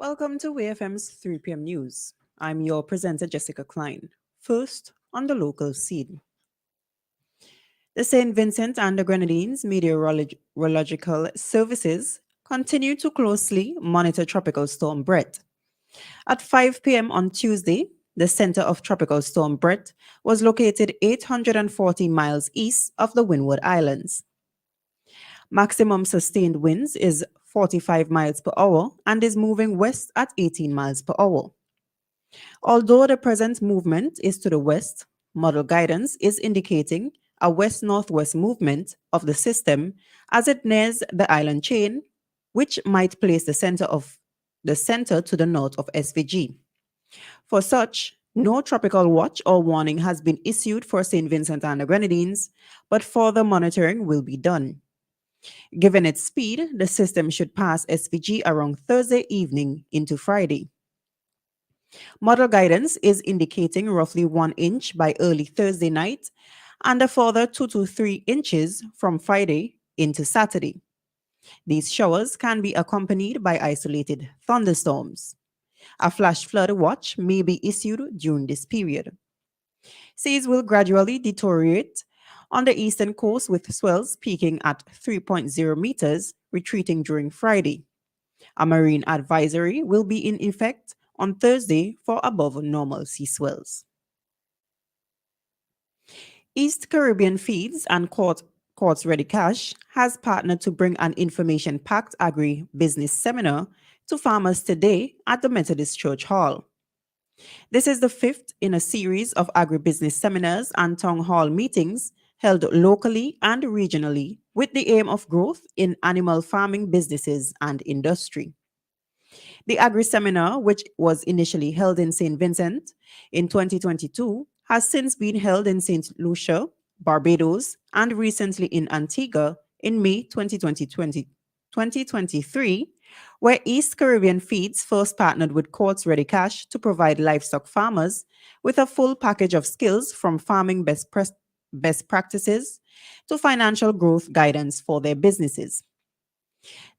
Welcome to WEFM's 3 p.m. news. I'm your presenter, Jessica Klein. First, on the local scene. The St. Vincent and the Grenadines Meteorological Services continue to closely monitor Tropical Storm Brett. At 5 p.m. on Tuesday, the center of Tropical Storm Brett was located 840 miles east of the Windward Islands. Maximum sustained winds is 45 miles per hour and is moving west at 18 miles per hour. Although the present movement is to the west, model guidance is indicating a west-northwest movement of the system as it nears the island chain, which might place the center to the north of SVG. For such, no tropical watch or warning has been issued for St. Vincent and the Grenadines, but further monitoring will be done. Given its speed, the system should pass SVG around Thursday evening into Friday. Model guidance is indicating roughly 1 inch by early Thursday night and a further 2 to 3 inches from Friday into Saturday. These showers can be accompanied by isolated thunderstorms. A flash flood watch may be issued during this period. Seas will gradually deteriorate on the eastern coast with swells peaking at 3.0 meters, retreating during Friday. A marine advisory will be in effect on Thursday for above normal sea swells. East Caribbean Feeds and Quartz Ready Cash has partnered to bring an information-packed agri-business seminar to farmers today at the Methodist Church Hall. This is the fifth in a series of agribusiness seminars and town hall meetings held locally and regionally with the aim of growth in animal farming businesses and industry. The agri-seminar, which was initially held in St. Vincent in 2022, has since been held in St. Lucia, Barbados, and recently in Antigua in May 2023, where East Caribbean Feeds first partnered with Quartz Ready Cash to provide livestock farmers with a full package of skills from farming best practices to financial growth guidance for their businesses.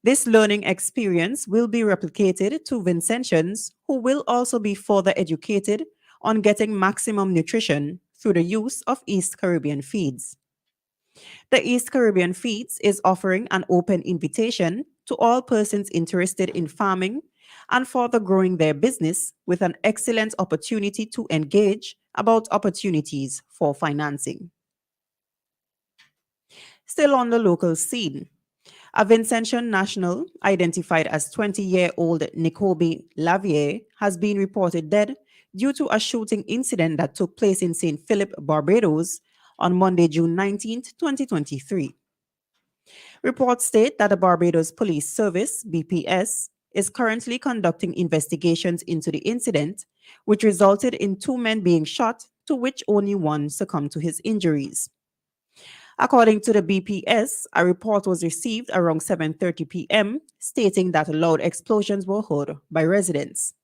This learning experience will be replicated to Vincentians who will also be further educated on getting maximum nutrition through the use of East Caribbean Feeds. The East Caribbean Feeds is offering an open invitation to all persons interested in farming and further growing their business with an excellent opportunity to engage about opportunities for financing. Still on the local scene, a Vincentian national identified as 20-year-old Nicobe Lavier has been reported dead due to a shooting incident that took place in St. Philip, Barbados on Monday, June 19, 2023. Reports state that the Barbados Police Service, BPS, is currently conducting investigations into the incident, which resulted in 2 men being shot, to which only one succumbed to his injuries. According to the BPS, a report was received around 7:30 p.m. stating that loud explosions were heard by residents.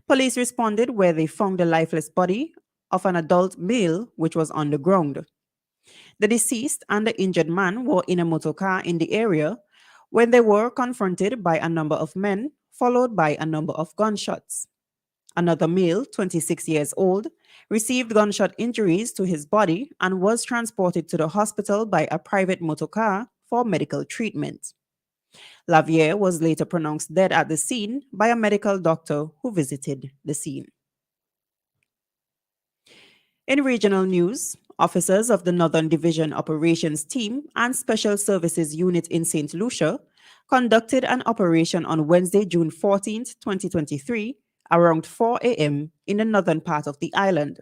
Police responded where they found the lifeless body of an adult male which was on the ground. The deceased and the injured man were in a motor car in the area when they were confronted by a number of men, followed by a number of gunshots. Another male, 26 years old, received gunshot injuries to his body and was transported to the hospital by a private motor car for medical treatment. Lavier was later pronounced dead at the scene by a medical doctor who visited the scene. In regional news, officers of the Northern Division Operations Team and Special Services Unit in St. Lucia conducted an operation on Wednesday, June 14, 2023, around 4 a.m. in the northern part of the island.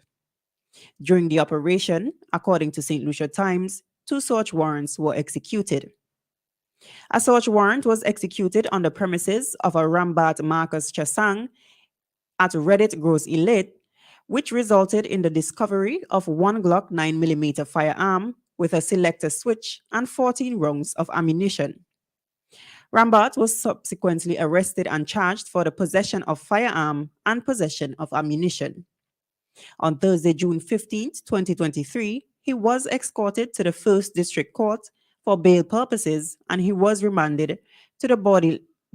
During the operation, according to St. Lucia Times, 2 search warrants were executed. A search warrant was executed on the premises of a Rambat Marcus Chasang at Reddit Gros Elite, which resulted in the discovery of 1 Glock 9mm firearm with a selector switch and 14 rounds of ammunition. Rambat was subsequently arrested and charged for the possession of firearm and possession of ammunition. On Thursday, June 15, 2023, he was escorted to the 1st District Court for bail purposes and he was remanded to the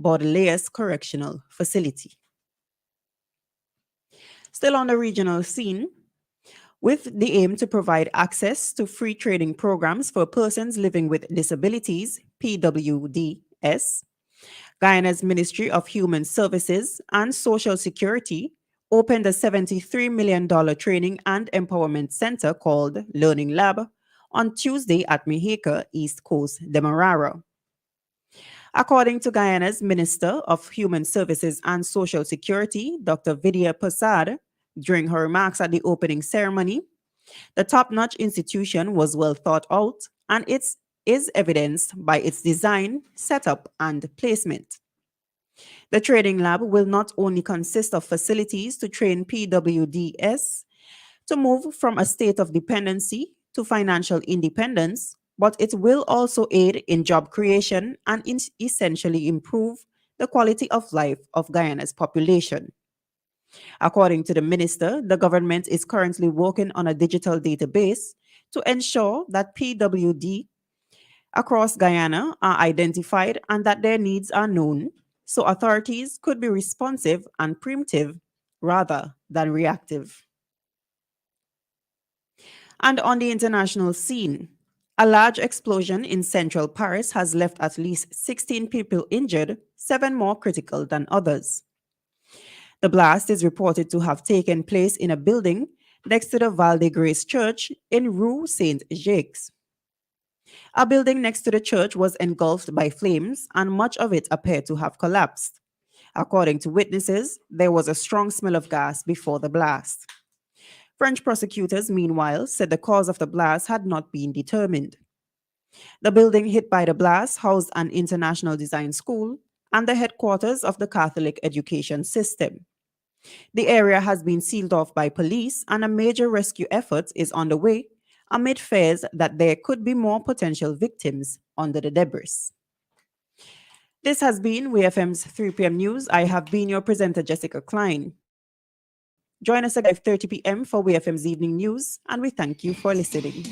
Baudelaires Correctional Facility. Still on the regional scene, with the aim to provide access to free trading programs for persons living with disabilities, PWDS, Guyana's Ministry of Human Services and Social Security opened a $73 million training and empowerment center called Learning Lab on Tuesday at Maheka, East Coast, Demerara. According to Guyana's Minister of Human Services and Social Security, Dr. Vidya Prasad, during her remarks at the opening ceremony, the top-notch institution was well thought out and it is evidenced by its design, setup, and placement. The training lab will not only consist of facilities to train PWDS to move from a state of dependency to financial independence, but it will also aid in job creation and essentially improve the quality of life of Guyana's population. According to the minister, the government is currently working on a digital database to ensure that PWD across Guyana are identified and that their needs are known, so authorities could be responsive and preemptive rather than reactive. And on the international scene, a large explosion in central Paris has left at least 16 people injured, 7 more critical than others. The blast is reported to have taken place in a building next to the Val de Grace Church in Rue Saint-Jacques. A building next to the church was engulfed by flames, and much of it appeared to have collapsed. According to witnesses, there was a strong smell of gas before the blast. French prosecutors, meanwhile, said the cause of the blast had not been determined. The building hit by the blast housed an international design school and the headquarters of the Catholic education system. The area has been sealed off by police, and a major rescue effort is underway amid fears that there could be more potential victims under the debris. This has been WEFM's 3 p.m. news. I have been your presenter, Jessica Klein. Join us at 5:30 p.m. for WEFM's evening news, and we thank you for listening.